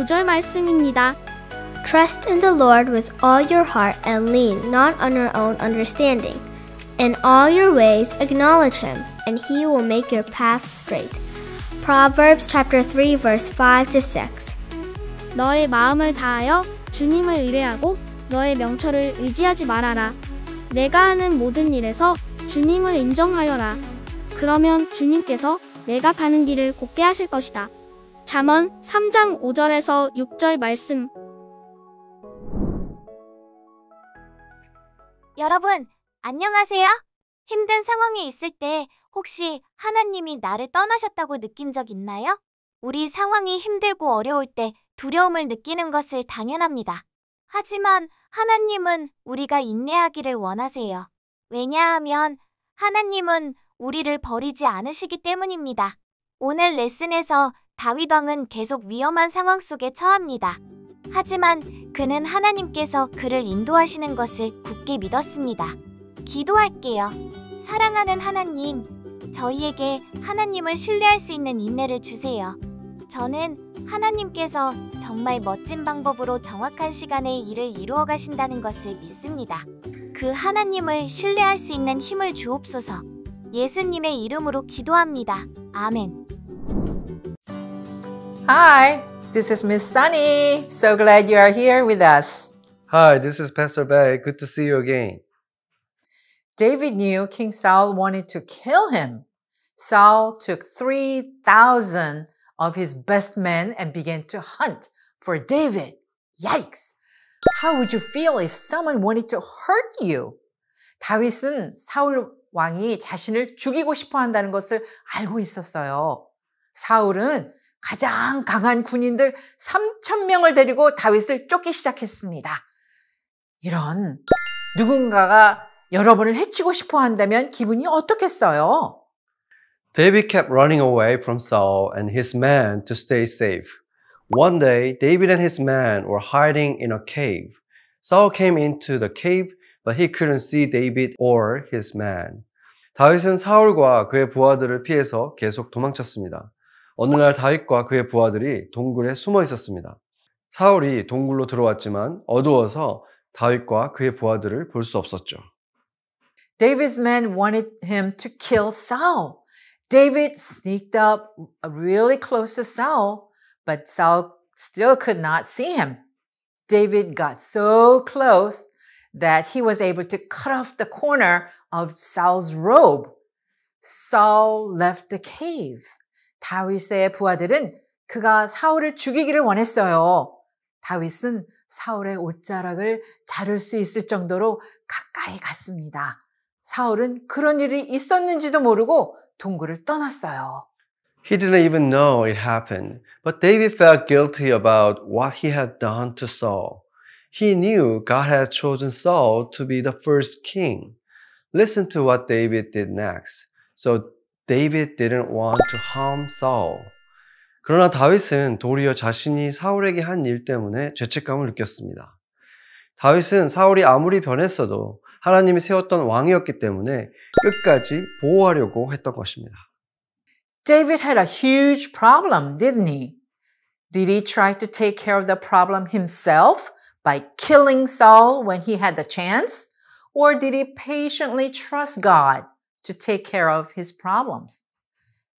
9절 말씀입니다. Trust in the Lord with all your heart and lean not on your own understanding. In all your ways acknowledge Him, and He will make your paths straight. Proverbs chapter 3 verse 5 to 6. 너의 마음을 다하여 주님을 의뢰하고 너의 명철을 의지하지 말아라. 내가 하는 모든 일에서 주님을 인정하여라. 그러면 주님께서 내가 가는 길을 곱게 하실 것이다. 잠언 3장 5절에서 6절 말씀. 여러분, 안녕하세요. 힘든 상황에 있을 때 혹시 하나님이 나를 떠나셨다고 느낀 적 있나요? 우리 상황이 힘들고 어려울 때 두려움을 느끼는 것을 당연합니다. 하지만 하나님은 우리가 인내하기를 원하세요. 왜냐하면 하나님은 우리를 버리지 않으시기 때문입니다. 오늘 레슨에서 다윗 왕은 계속 위험한 상황 속에 처합니다. 하지만 그는 하나님께서 그를 인도하시는 것을 굳게 믿었습니다. 기도할게요. 사랑하는 하나님, 저희에게 하나님을 신뢰할 수 있는 인내를 주세요. 저는 하나님께서 정말 멋진 방법으로 정확한 시간에 일을 이루어 가신다는 것을 믿습니다. 그 하나님을 신뢰할 수 있는 힘을 주옵소서. 예수님의 이름으로 기도합니다. 아멘. Hi, this is Miss Sunny. So glad you are here with us. Hi, this is Pastor Bay. Good to see you again. David knew King Saul wanted to kill him. Saul took 3,000 of his best men and began to hunt for David. Yikes! How would you feel if someone wanted to hurt you? 다윗은 사울 왕이 자신을 죽이고 싶어 한다는 것을 알고 있었어요. 사울은 가장 강한 군인들 3,000명을 데리고 다윗을 쫓기 시작했습니다. 이런 누군가가 여러분을 해치고 싶어 한다면 기분이 어떻겠어요? David kept running away from Saul and his men to stay safe. One day, David and his men were hiding in a cave. Saul came into the cave, but he couldn't see David or his men. 다윗은 사울과 그의 부하들을 피해서 계속 도망쳤습니다. 어느 날 다윗과 그의 부하들이 동굴에 숨어 있었습니다. 사울이 동굴로 들어왔지만 어두워서 다윗과 그의 부하들을 볼 수 없었죠. David's men wanted him to kill Saul. David sneaked up really close to Saul, but Saul still could not see him. David got so close that he was able to cut off the corner of Saul's robe. Saul left the cave. 다윗의 부하들은 그가 사울을 죽이기를 원했어요. 다윗은 사울의 옷자락을 자를 수 있을 정도로 가까이 갔습니다. 사울은 그런 일이 있었는지도 모르고 동굴을 떠났어요. He didn't even know it happened, but David felt guilty about what he had done to Saul. He knew God had chosen Saul to be the first king. Listen to what David did next. So David didn't want to harm Saul. 그러나 다윗은 도리어 자신이 사울에게 한 일 때문에 죄책감을 느꼈습니다. 다윗은 사울이 아무리 변했어도 하나님이 세웠던 왕이었기 때문에 끝까지 보호하려고 했던 것입니다. David had a huge problem, didn't he? Did he try to take care of the problem himself by killing Saul when he had the chance? Or did he patiently trust God to take care of his problems?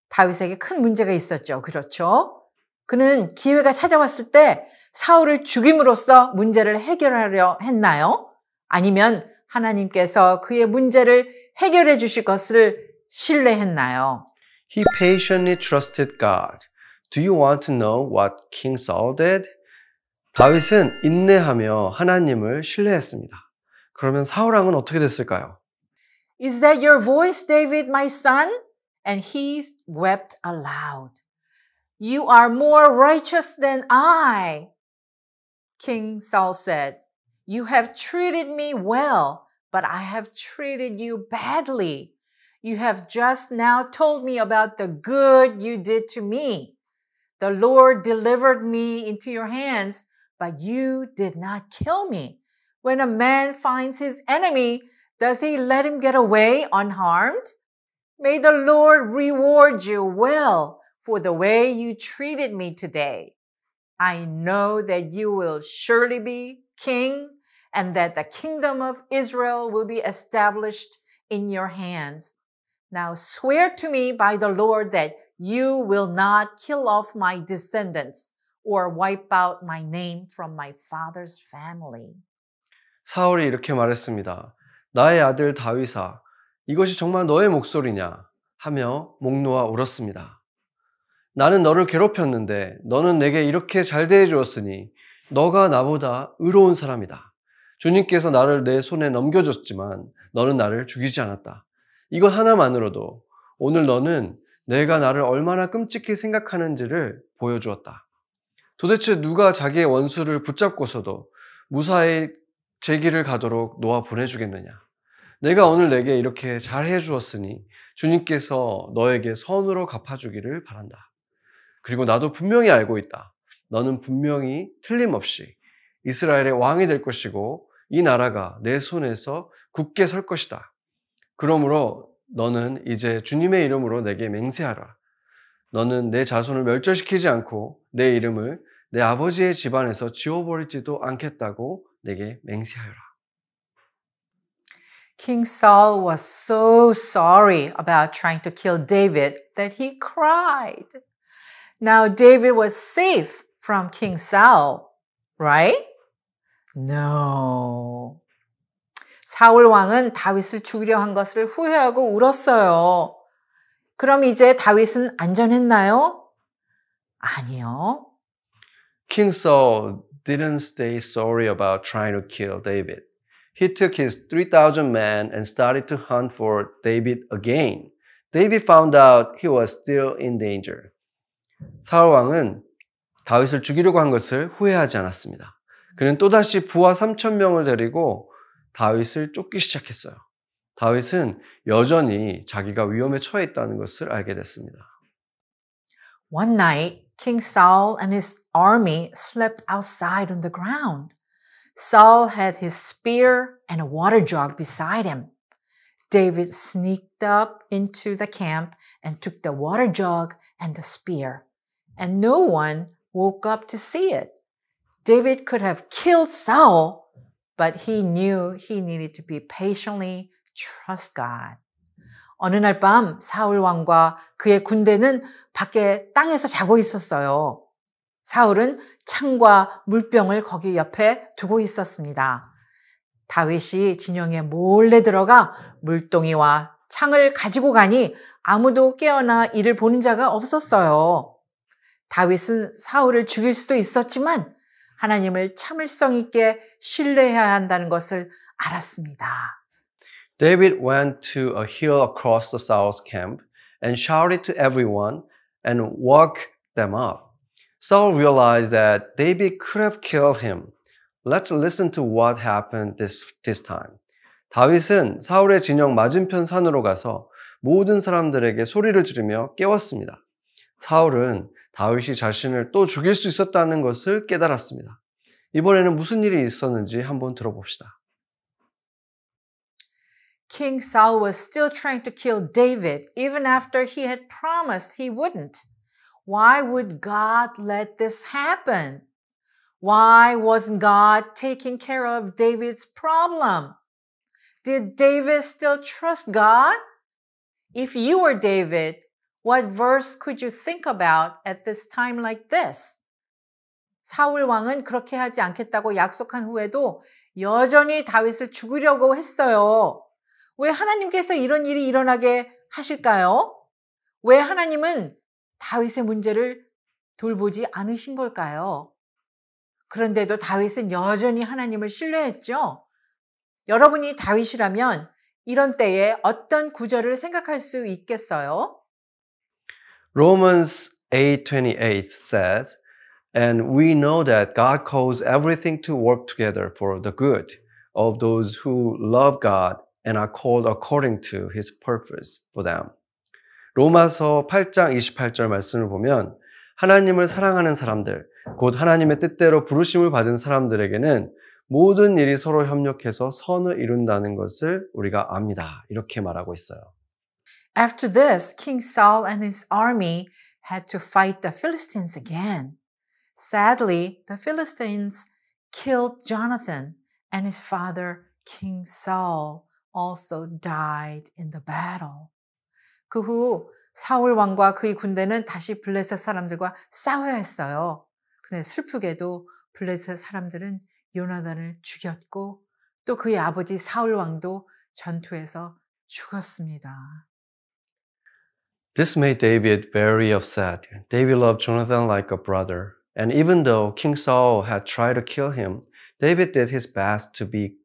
다윗에게 큰 문제가 있었죠. 그렇죠? 그는 기회가 찾아왔을 때 사울을 죽임으로써 문제를 해결하려 했나요? 아니면 하나님께서 그의 문제를 해결해 주실 것을 신뢰했나요? He patiently trusted God. Do you want to know what King Saul did? 다윗은 인내하며 하나님을 신뢰했습니다. 그러면 사울 왕은 어떻게 됐을까요? Is that your voice, David, my son? And he wept aloud. You are more righteous than I. King Saul said, You have treated me well, but I have treated you badly. You have just now told me about the good you did to me. The Lord delivered me into your hands, but you did not kill me. When a man finds his enemy, does he let him get away unharmed? May the Lord reward you well for the way you treated me today. I know that you will surely be king and that the kingdom of Israel will be established in your hands. Now swear to me by the Lord that you will not kill off my descendants or wipe out my name from my father's family. 사울이 이렇게 말했습니다. 나의 아들 다윗아, 이것이 정말 너의 목소리냐? 하며 목 놓아 울었습니다. 나는 너를 괴롭혔는데 너는 내게 이렇게 잘 대해주었으니 너가 나보다 의로운 사람이다. 주님께서 나를 내 손에 넘겨줬지만 너는 나를 죽이지 않았다. 이것 하나만으로도 오늘 너는 내가 나를 얼마나 끔찍히 생각하는지를 보여주었다. 도대체 누가 자기의 원수를 붙잡고서도 무사히 제 길을 가도록 놓아 보내주겠느냐? 내가 오늘 내게 이렇게 잘 해주었으니 주님께서 너에게 선으로 갚아주기를 바란다. 그리고 나도 분명히 알고 있다. 너는 분명히 틀림없이 이스라엘의 왕이 될 것이고 이 나라가 내 손에서 굳게 설 것이다. 그러므로 너는 이제 주님의 이름으로 내게 맹세하라. 너는 내 자손을 멸절시키지 않고 내 이름을 내 아버지의 집안에서 지워버리지도 않겠다고 내게 맹세하여라. King Saul was so sorry about trying to kill David that he cried. Now David was safe from King Saul, right? No. 사울 왕은 다윗을 죽이려 한 것을 후회하고 울었어요. 그럼 이제 다윗은 안전했나요? 아니요. King Saul didn't stay sorry about trying to kill David. He took his 3,000 men and started to hunt for David again. David found out he was still in danger. 사울 왕은 다윗을 죽이려고 한 것을 후회하지 않았습니다. 그는 또다시 부하 3,000명을 데리고 다윗을 쫓기 시작했어요. 다윗은 여전히 자기가 위험에 처해 있다는 것을 알게 됐습니다. One night, King Saul and his army slept outside on the ground. Saul had his spear and a water jug beside him. David sneaked up into the camp and took the water jug and the spear, and no one woke up to see it. David could have killed Saul, but he knew he needed to be patiently trust God. 어느 날 밤 사울 왕과 그의 군대는 밖에 땅에서 자고 있었어요. 사울은 창과 물병을 거기 옆에 두고 있었습니다. 다윗이 진영에 몰래 들어가 물동이와 창을 가지고 가니 아무도 깨어나 이를 보는 자가 없었어요. 다윗은 사울을 죽일 수도 있었지만 하나님을 참을성 있게 신뢰해야 한다는 것을 알았습니다. David went to a hill across the Saul's camp and shouted to everyone and woke them up. Saul realized that David could have killed him. Let's listen to what happened this time. 다윗은 사울의 진영 맞은편 산으로 가서 모든 사람들에게 소리를 지르며 깨웠습니다. 사울은 다윗이 자신을 또 죽일 수 있었다는 것을 깨달았습니다. 이번에는 무슨 일이 있었는지 한번 들어봅시다. King Saul was still trying to kill David even after he had promised he wouldn't. Why would God let this happen? Why wasn't God taking care of David's problem? Did David still trust God? If you were David, what verse could you think about at this time like this? 사울 왕은 그렇게 하지 않겠다고 약속한 후에도 여전히 다윗을 죽이려고 했어요. 왜 하나님께서 이런 일이 일어나게 하실까요? 왜 하나님은 다윗의 문제를 돌보지 않으신 걸까요? 그런데도 다윗은 여전히 하나님을 신뢰했죠. 여러분이 다윗이라면 이런 때에 어떤 구절을 생각할 수 있겠어요? Romans 8:28 says, And we know that God calls everything to work together for the good of those who love God and are called according to His purpose for them. 로마서 8장 28절 말씀을 보면 하나님을 사랑하는 사람들, 곧 하나님의 뜻대로 부르심을 받은 사람들에게는 모든 일이 서로 협력해서 선을 이룬다는 것을 우리가 압니다. 이렇게 말하고 있어요. After this, King Saul and his army had to fight the Philistines again. Sadly, the Philistines killed Jonathan, and his father, King Saul, also died in the battle. 그 후 사울 왕과 그의 군대는 다시 블레셋 사람들과 싸워야 했어요. 근데 슬프게도 블레셋 사람들은 요나단을 죽였고 또 그의 아버지 사울 왕도 전투에서 죽었습니다. This made David very upset. David loved Jonathan like a brother. And even though King Saul had tried to kill him, David did his best to be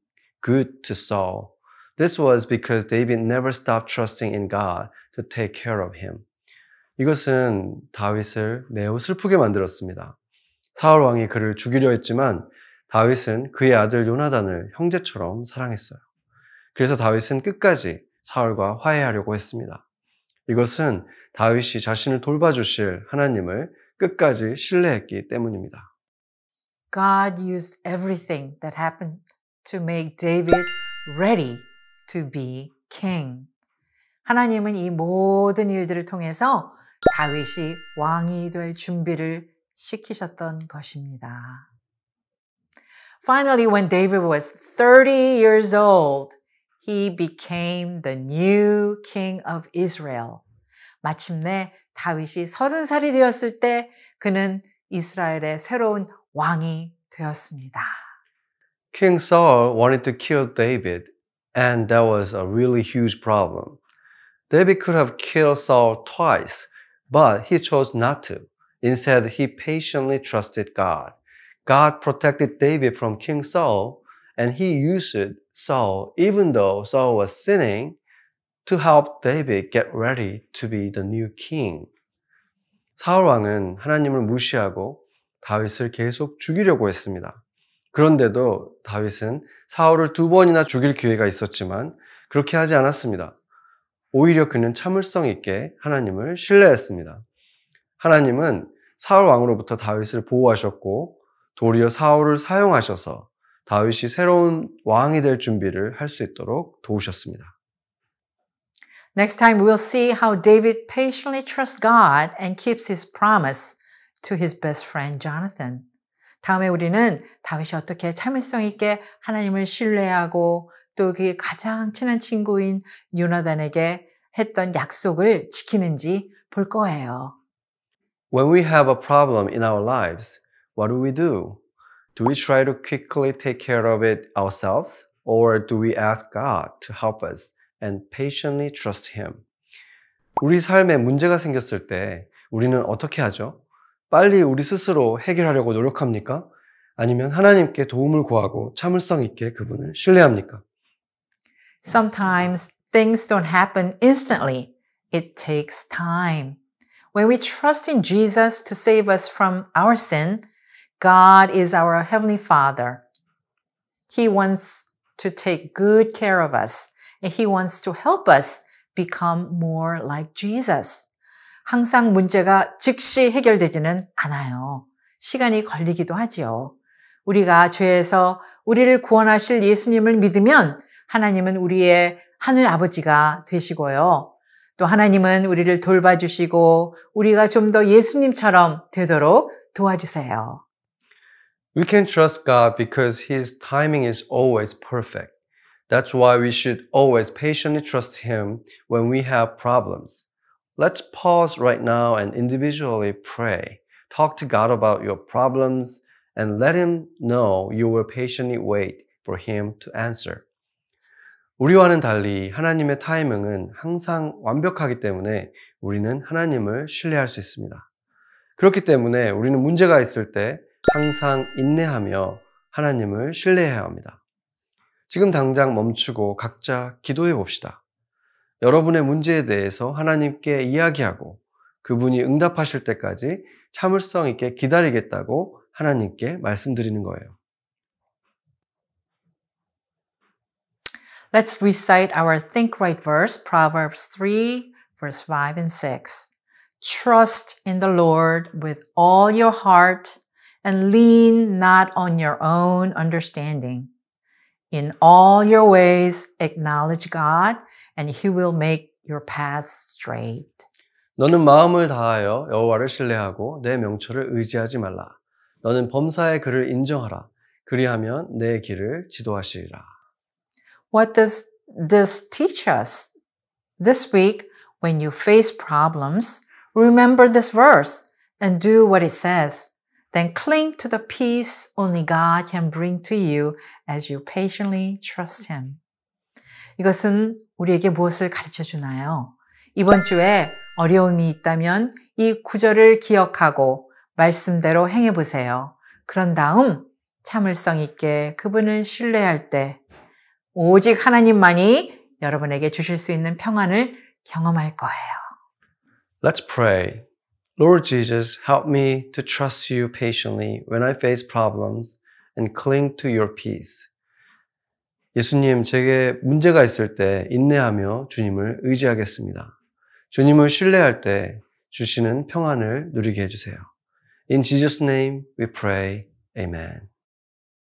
good to Saul. This was because David never stopped trusting in God to take care of him. 이것은 다윗을 매우 슬프게 만들었습니다. 사울 왕이 그를 죽이려 했지만 다윗은 그의 아들 요나단을 형제처럼 사랑했어요. 그래서 다윗은 끝까지 사울과 화해하려고 했습니다. 이것은 다윗이 자신을 돌봐주실 하나님을 끝까지 신뢰했기 때문입니다. God used everything that happened to make David ready to be king. 하나님은 이 모든 일들을 통해서 다윗이 왕이 될 준비를 시키셨던 것입니다. Finally, when David was 30 years old, he became the new king of Israel. 마침내 다윗이 30살이 되었을 때 그는 이스라엘의 새로운 왕이 되었습니다. King Saul wanted to kill David, and that was a really huge problem. David could have killed Saul twice, but he chose not to. Instead, he patiently trusted God. God protected David from King Saul, and he used Saul, even though Saul was sinning, to help David get ready to be the new king. 사울 왕은 하나님을 무시하고 다윗을 계속 죽이려고 했습니다. 그런데도 다윗은 사울을 2번이나 죽일 기회가 있었지만 그렇게 하지 않았습니다. 오히려 그는 참을성 있게 하나님을 신뢰했습니다. 하나님은 사울 왕으로부터 다윗을 보호하셨고 도리어 사울을 사용하셔서 다윗이 새로운 왕이 될 준비를 할 수 있도록 도우셨습니다. Next time we'll see how David patiently trusts God and keeps his promise to his best friend Jonathan. 다음에 우리는 다윗이 어떻게 참을성 있게 하나님을 신뢰하고 또 그의 가장 친한 친구인 요나단에게 했던 약속을 지키는지 볼 거예요. When we have a problem in our lives, what do? Do we try to quickly take care of it ourselves? Or do we ask God to help us and patiently trust Him? 우리 삶에 문제가 생겼을 때 우리는 어떻게 하죠? 빨리 우리 스스로 해결하려고 노력합니까? 아니면 하나님께 도움을 구하고 참을성 있게 그분을 신뢰합니까? Sometimes things don't happen instantly. It takes time. When we trust in Jesus to save us from our sin, God is our Heavenly Father. He wants to take good care of us, and He wants to help us become more like Jesus. 항상 문제가 즉시 해결되지는 않아요. 시간이 걸리기도 하지요. 우리가 죄에서 우리를 구원하실 예수님을 믿으면 하나님은 우리의 하늘 아버지가 되시고요. 또 하나님은 우리를 돌봐주시고 우리가 좀 더 예수님처럼 되도록 도와주세요. We can trust God because His timing is always perfect. That's why we should always patiently trust Him when we have problems. Let's pause right now and individually pray. Talk to God about your problems and let Him know you will patiently wait for Him to answer. 우리와는 달리 하나님의 타이밍은 항상 완벽하기 때문에 우리는 하나님을 신뢰할 수 있습니다. 그렇기 때문에 우리는 문제가 있을 때 항상 인내하며 하나님을 신뢰해야 합니다. 지금 당장 멈추고 각자 기도해 봅시다. 여러분의 문제에 대해서 하나님께 이야기하고 그분이 응답하실 때까지 참을성 있게 기다리겠다고 하나님께 말씀드리는 거예요. Let's recite our Think Right verse, Proverbs 3, verse 5 and 6. Trust in the Lord with all your heart and lean not on your own understanding. In all your ways acknowledge God and He will make your paths straight. 너는 마음을 다하여 여호와를 신뢰하고 내 명철을 의지하지 말라. 너는 범사의 그를 인정하라. 그리하면 내 길을 지도하시리라. What does this teach us? This week, when you face problems, remember this verse and do what it says. Then cling to the peace only God can bring to you as you patiently trust Him. 이것은 우리에게 무엇을 가르쳐 주나요? 이번 주에 어려움이 있다면 이 구절을 기억하고 말씀대로 행해 보세요. 그런 다음 참을성 있게 그분을 신뢰할 때 오직 하나님만이 여러분에게 주실 수 있는 평안을 경험할 거예요. Let's pray. Lord Jesus, help me to trust you patiently when I face problems and cling to your peace. 예수님, 제게 문제가 있을 때 인내하며 주님을 의지하겠습니다. 주님을 신뢰할 때 주시는 평안을 누리게 해주세요. In Jesus' name we pray. Amen.